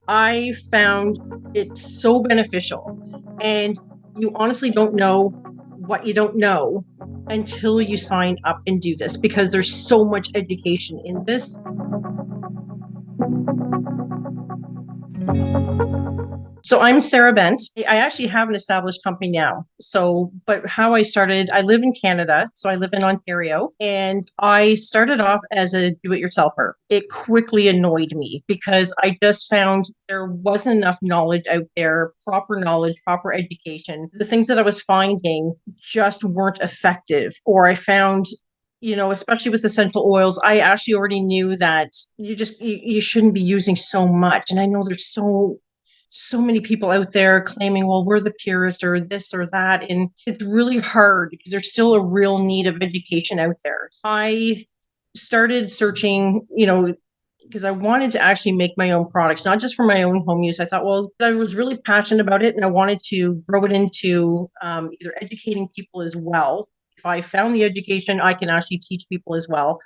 I found it so beneficial. And you honestly don't know what you don't know until you sign up and do this because there's so much education in this. So I'm Sarah Bent. I actually have an established company now. But how I started, I live in Canada. So I live in Ontario and I started off as a do-it-yourselfer. It quickly annoyed me because I just found there wasn't enough knowledge out there, proper knowledge, proper education. The things that I was finding just weren't effective, or I found especially with essential oils, I actually already knew that you shouldn't be using so much. And I know there's so many people out there claiming, well, we're the purest or this or that. And it's really hard because there's still a real need of education out there. I started searching, because I wanted to actually make my own products, not just for my own home use. I thought, well, I was really passionate about it and I wanted to grow it into either educating people as well. If I found the education, I can actually teach people as well.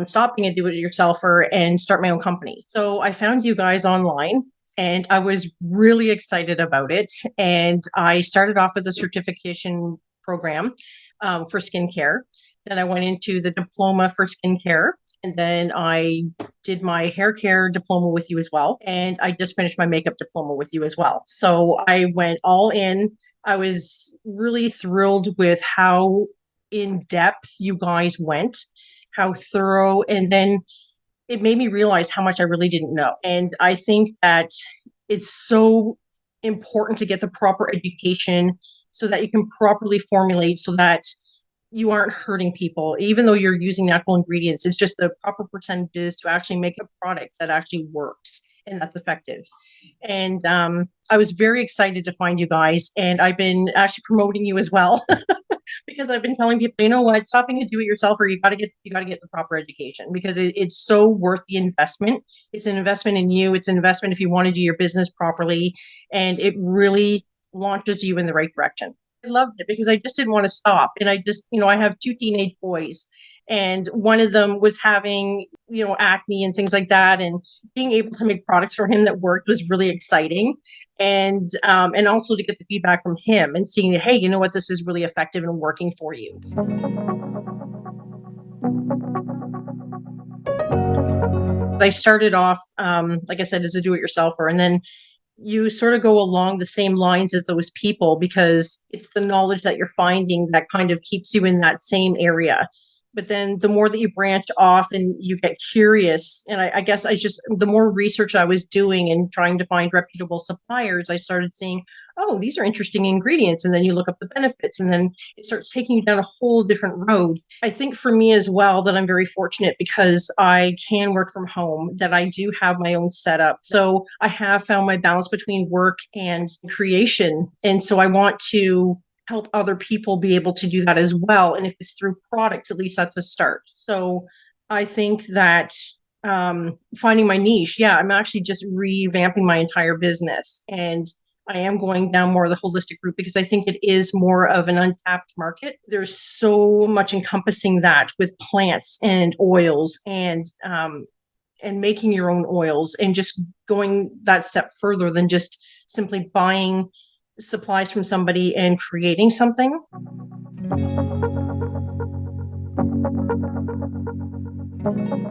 Stop being a do-it-yourselfer and start my own company. So I found you guys online and I was really excited about it. And I started off with a certification program for skincare. Then I went into the diploma for skincare. And then I did my hair care diploma with you as well. And I just finished my makeup diploma with you as well. So I went all in. I was really thrilled with how in depth you guys went, how thorough. And then it made me realize how much I really didn't know. And I think that it's so important to get the proper education so that you can properly formulate so that you aren't hurting people, even though you're using natural ingredients. It's just the proper percentages to actually make a product that actually works and that's effective. And I was very excited to find you guys, and I've been actually promoting you as well because I've been telling people, you know what, stop being a do-it-yourself, or you got to get the proper education because it's so worth the investment. It's an investment in you. It's an investment if you want to do your business properly, and it really launches you in the right direction. I loved it because I just didn't want to stop. And I have two teenage boys, and one of them was having, acne and things like that. And being able to make products for him that worked was really exciting. And also to get the feedback from him and seeing that, hey, you know what, this is really effective and working for you. I started off, like I said, as a do-it-yourselfer, and then you sort of go along the same lines as those people because it's the knowledge that you're finding that kind of keeps you in that same area. But then the more that you branch off and you get curious, and I guess the more research I was doing and trying to find reputable suppliers, I started seeing, oh, these are interesting ingredients. And then you look up the benefits, and then it starts taking you down a whole different road. I think for me as well that I'm very fortunate because I can work from home, that I do have my own setup. So I have found my balance between work and creation. And so I want to help other people be able to do that as well. And if it's through products, at least that's a start. So I think that finding my niche, yeah, I'm actually just revamping my entire business. And I am going down more of the holistic route because I think it is more of an untapped market. There's so much encompassing that with plants and oils and making your own oils and just going that step further than just simply buying supplies from somebody and creating something.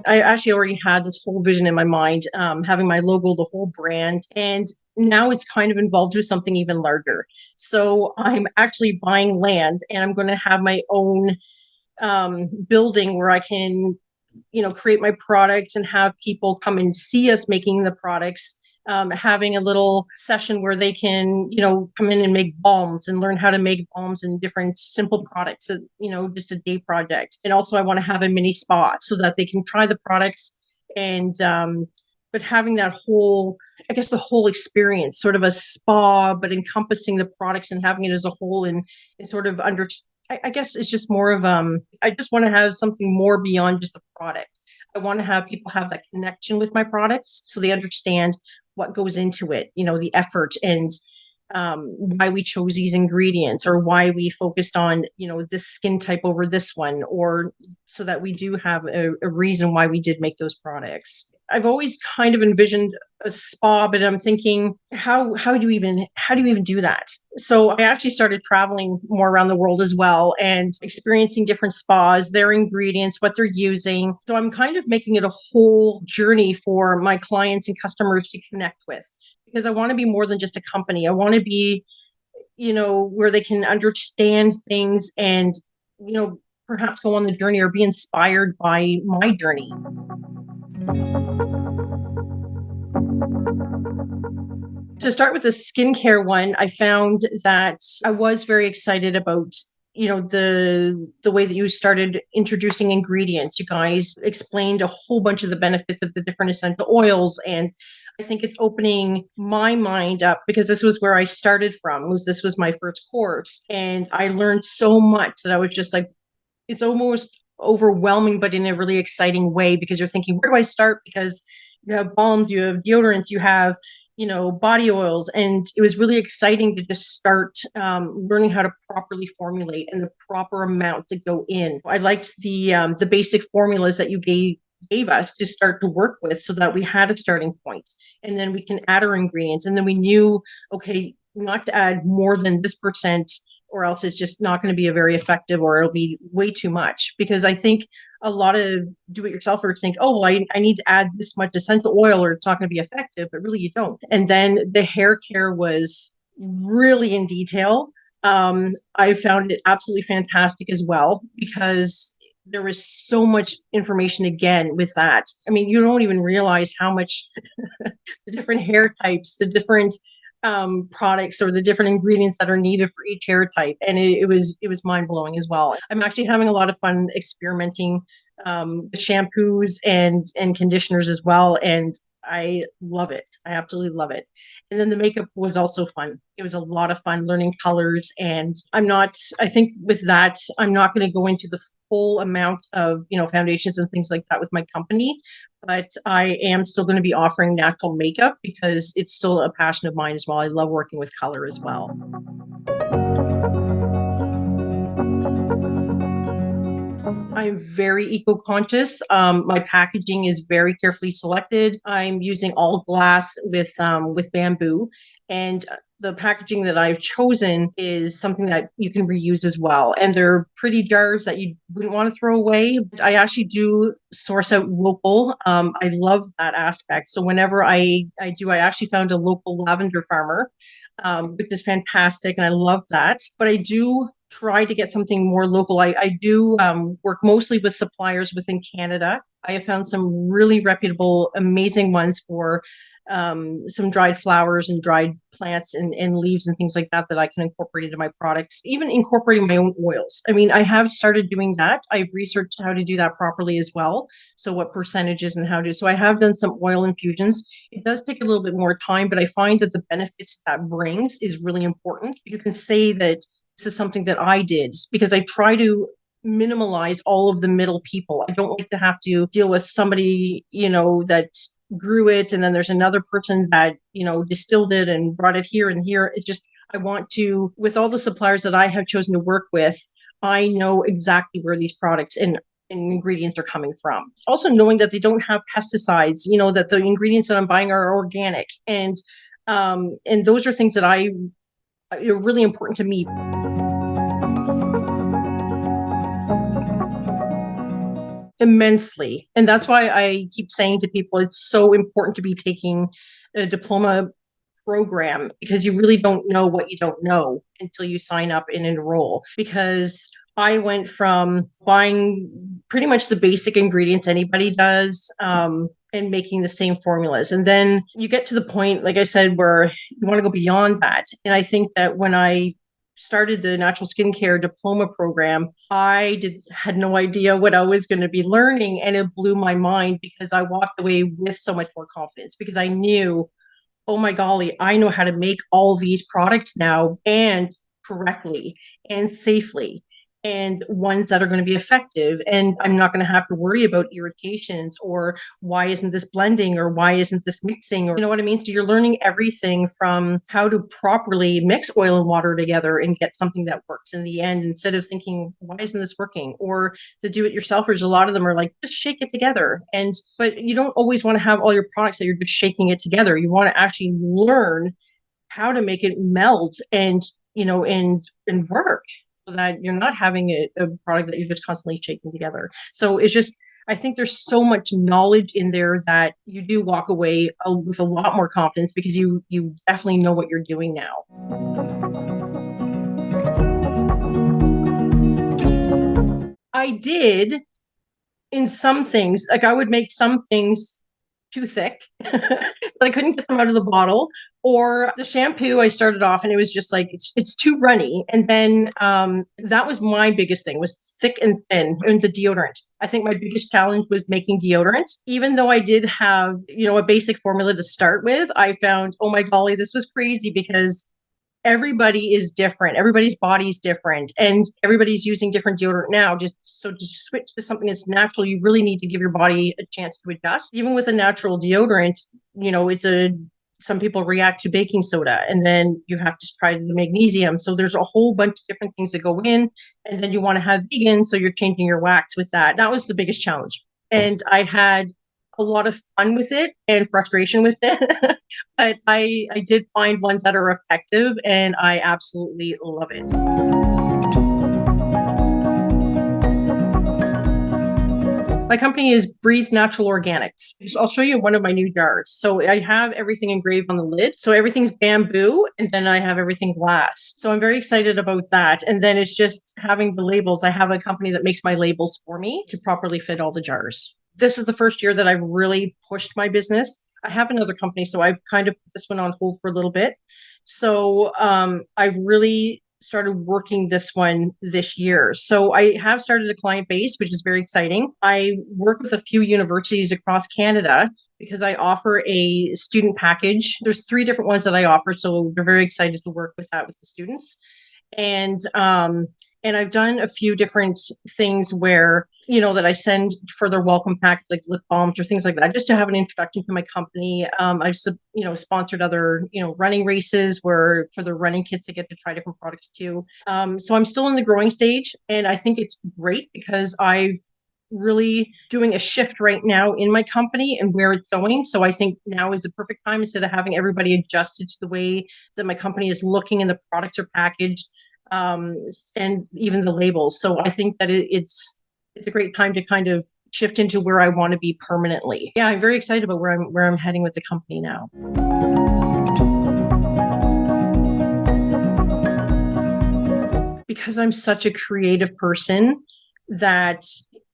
I actually already had this whole vision in my mind, having my logo, the whole brand, and now it's kind of involved with something even larger. So I'm actually buying land and I'm going to have my own building where I can, create my products and have people come and see us making the products. Having a little session where they can, come in and make balms and learn how to make balms and different simple products, just a day project. And also I want to have a mini spa so that they can try the products and, but having that whole, I guess the whole experience, sort of a spa, but encompassing the products and having it as a whole and sort of I guess it's just more of, I just want to have something more beyond just the product. I want to have people have that connection with my products so they understand what goes into it, the effort and why we chose these ingredients or why we focused on, this skin type over this one, or so that we do have a reason why we did make those products. I've always kind of envisioned a spa, but I'm thinking, how do you even do that? So I actually started traveling more around the world as well and experiencing different spas, their ingredients, what they're using. So I'm kind of making it a whole journey for my clients and customers to connect with, because I want to be more than just a company. I want to be, where they can understand things and, perhaps go on the journey or be inspired by my journey. To start with the skincare one, I found that I was very excited about, the way that you started introducing ingredients. You guys explained a whole bunch of the benefits of the different essential oils, and I think it's opening my mind up, because this was where I started from. This was my first course, and I learned so much that I was just like, it's almost overwhelming, but in a really exciting way, because you're thinking, where do I start? Because you have balms, you have deodorants, you have, body oils. And it was really exciting to just start learning how to properly formulate and the proper amount to go in. I liked the basic formulas that you gave us to start to work with, so that we had a starting point, and then we can add our ingredients, and then we knew, okay, not to add more than this percent, or else it's just not going to be a very effective, or it'll be way too much. Because I think a lot of do-it-yourselfers think, oh, well, I need to add this much essential oil or it's not going to be effective, but really you don't. And then the hair care was really in detail. I found it absolutely fantastic as well, because there was so much information again with that. I mean, you don't even realize how much the different hair types, the different products, or the different ingredients that are needed for each hair type. And it was mind blowing as well. I'm actually having a lot of fun experimenting with shampoos and conditioners as well. And I love it. I absolutely love it. And then the makeup was also fun. It was a lot of fun learning colors. And I think with that, I'm not going to go into the full amount of, foundations and things like that with my company, but I am still going to be offering natural makeup, because it's still a passion of mine as well. I love working with color as well. I'm very eco-conscious. My packaging is very carefully selected. I'm using all glass with bamboo, and the packaging that I've chosen is something that you can reuse as well. And they're pretty jars that you wouldn't want to throw away. I actually do source out local. I love that aspect. So whenever I actually found a local lavender farmer, which is fantastic, and I love that. But I do try to get something more local. I do work mostly with suppliers within Canada. I have found some really reputable, amazing ones for some dried flowers and dried plants and leaves and things like that that I can incorporate into my products, even incorporating my own oils. I mean, I have started doing that. I've researched how to do that properly as well. So what percentages and how to, so I have done some oil infusions. It does take a little bit more time, but I find that the benefits that brings is really important. You can say that this is something that I did, because I try to minimalize all of the middle people. I don't like to have to deal with somebody, that grew it, and then there's another person that, distilled it and brought it here and here. It's just, I want to, with all the suppliers that I have chosen to work with, I know exactly where these products and ingredients are coming from. Also knowing that they don't have pesticides, that the ingredients that I'm buying are organic. And those are things that are really important to me. Immensely. And that's why I keep saying to people, it's so important to be taking a diploma program, because you really don't know what you don't know until you sign up and enroll. Because I went from buying pretty much the basic ingredients anybody does, and making the same formulas. And then you get to the point, like I said, where you want to go beyond that. And I think that when I started the natural skincare diploma program, had no idea what I was going to be learning, and it blew my mind, because I walked away with so much more confidence, because I knew, oh my golly, I know how to make all these products now, and correctly and safely. and ones that are going to be effective. And I'm not going to have to worry about irritations or why isn't this blending or why isn't this mixing, or you know what I mean? So you're learning everything from how to properly mix oil and water together and get something that works in the end, instead of thinking, why isn't this working? Or the do-it-yourselfers, a lot of them are like, just shake it together. But you don't always want to have all your products that you're just shaking it together. You want to actually learn how to make it melt and and work, so that you're not having a product that you're just constantly shaking together. So it's just, I think there's so much knowledge in there that you do walk away with a lot more confidence, because you definitely know what you're doing now. I did in some things, like I would make some things too thick. I couldn't get them out of the bottle. Or the shampoo, I started off and it was just like it's too runny. And then that was my biggest thing, was thick and thin. And the deodorant, I think my biggest challenge was making deodorant. Even though I did have, a basic formula to start with, I found, oh my golly, this was crazy, because everybody is different. Everybody's body is different, and everybody's using different deodorant now. To switch to something that's natural, you really need to give your body a chance to adjust. Even with a natural deodorant, some people react to baking soda, and then you have to try the magnesium. So there's a whole bunch of different things that go in, and then you want to have vegan, so you're changing your wax with that. That was the biggest challenge, and I had a lot of fun with it and frustration with it. But I did find ones that are effective, and I absolutely love it. My company is Breathe Natural Organics. I'll show you one of my new jars. So I have everything engraved on the lid. So everything's bamboo, and then I have everything glass. So I'm very excited about that. And then it's just having the labels. I have a company that makes my labels for me to properly fit all the jars. This is the first year that I've really pushed my business. I have another company, so I've kind of put this one on hold for a little bit. So I've really started working this one this year. So I have started a client base, which is very exciting. I work with a few universities across Canada because I offer a student package. There's 3 different ones that I offer, so we're very excited to work with that with the students. And I've done a few different things where, that I send for their welcome pack, like lip balms or things like that, just to have an introduction to my company. I've, sponsored other, running races where for the running kids, they get to try different products too. So I'm still in the growing stage, and I think it's great because I've really doing a shift right now in my company and where it's going. So I think now is the perfect time, instead of having everybody adjusted to the way that my company is looking and the products are packaged, and even the labels. So I think that it's a great time to kind of shift into where I want to be permanently. Yeah, I'm very excited about where I'm heading with the company now. Because I'm such a creative person that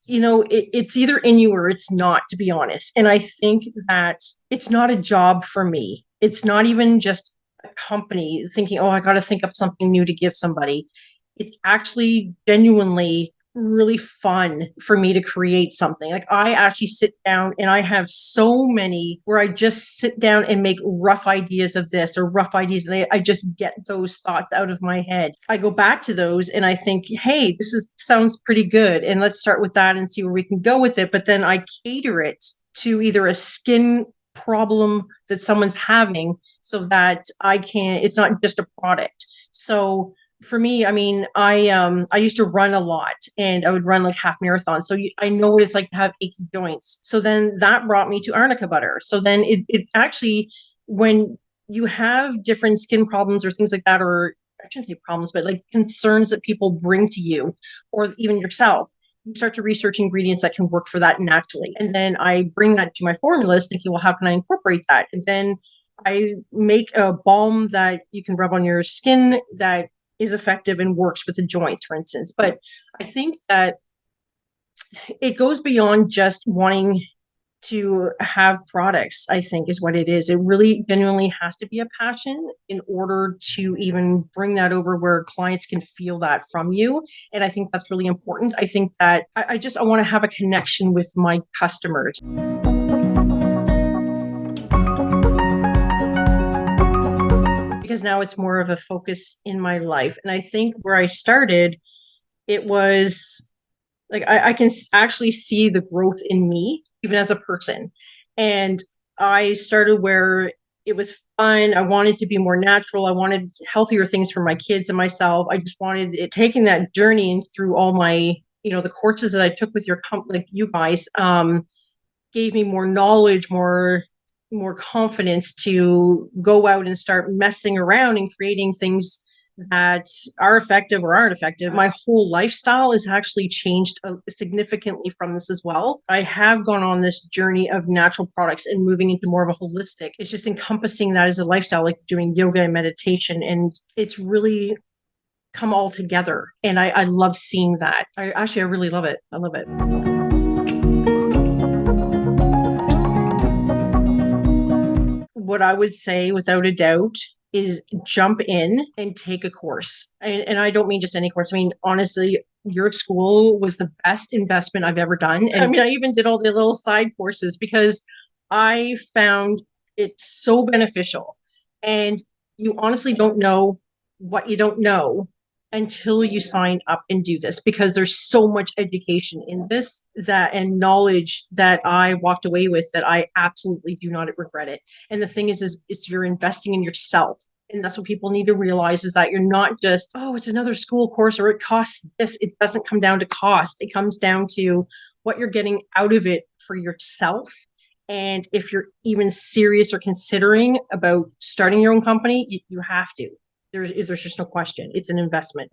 it's either in you or it's not, to be honest. And I think that it's not a job for me. It's not even just a company thinking, oh, I got to think up something new to give somebody. It's actually genuinely really fun for me to create something. Like, I actually sit down and I have so many where I just sit down and make rough ideas of this or rough ideas, and I just get those thoughts out of my head. I go back to those and I think, hey, sounds pretty good, and let's start with that and see where we can go with it. But then I cater it to either a skin problem that someone's having, so that it's not just a product. So for me, I mean, I used to run a lot, and I would run like half marathons. So I know what it's like to have achy joints. So then that brought me to arnica butter. So then it actually, when you have different skin problems or things like that, or I shouldn't say problems, but like concerns that people bring to you or even yourself, you start to research ingredients that can work for that naturally. And then I bring that to my formulas thinking, well, how can I incorporate that? And then I make a balm that you can rub on your skin that is effective and works with the joints, for instance. But I think that it goes beyond just wanting to have products, I think, is what it is. It really genuinely has to be a passion in order to even bring that over where clients can feel that from you. And I think that's really important. I think that I want to have a connection with my customers. Because now it's more of a focus in my life. And I think where I started, It was like I can actually see the growth in me, even as a person. And I started where it was fun. I wanted to be more natural. I wanted healthier things for my kids and myself. I just wanted it taking that journey and through all my, the courses that I took with your company, like you guys, gave me more knowledge, more confidence to go out and start messing around and creating things that are effective or aren't effective. My whole lifestyle has actually changed significantly from this as well. I have gone on this journey of natural products and moving into more of a holistic. It's just encompassing that as a lifestyle, like doing yoga and meditation. And it's really come all together. And I love seeing that. I really love it. I love it. What I would say without a doubt is jump in and take a course. And I don't mean just any course. I mean, honestly, your school was the best investment I've ever done. And I mean, I even did all the little side courses because I found it so beneficial. And you honestly don't know what you don't know until you sign up and do this, because there's so much education in this that and knowledge that I walked away with that I absolutely do not regret it. And the thing is you're investing in yourself. And that's what people need to realize, is that you're not just, oh, it's another school course or it costs this. It doesn't come down to cost. It comes down to what you're getting out of it for yourself. And if you're even serious or considering about starting your own company, you have to. There's just no question. It's an investment.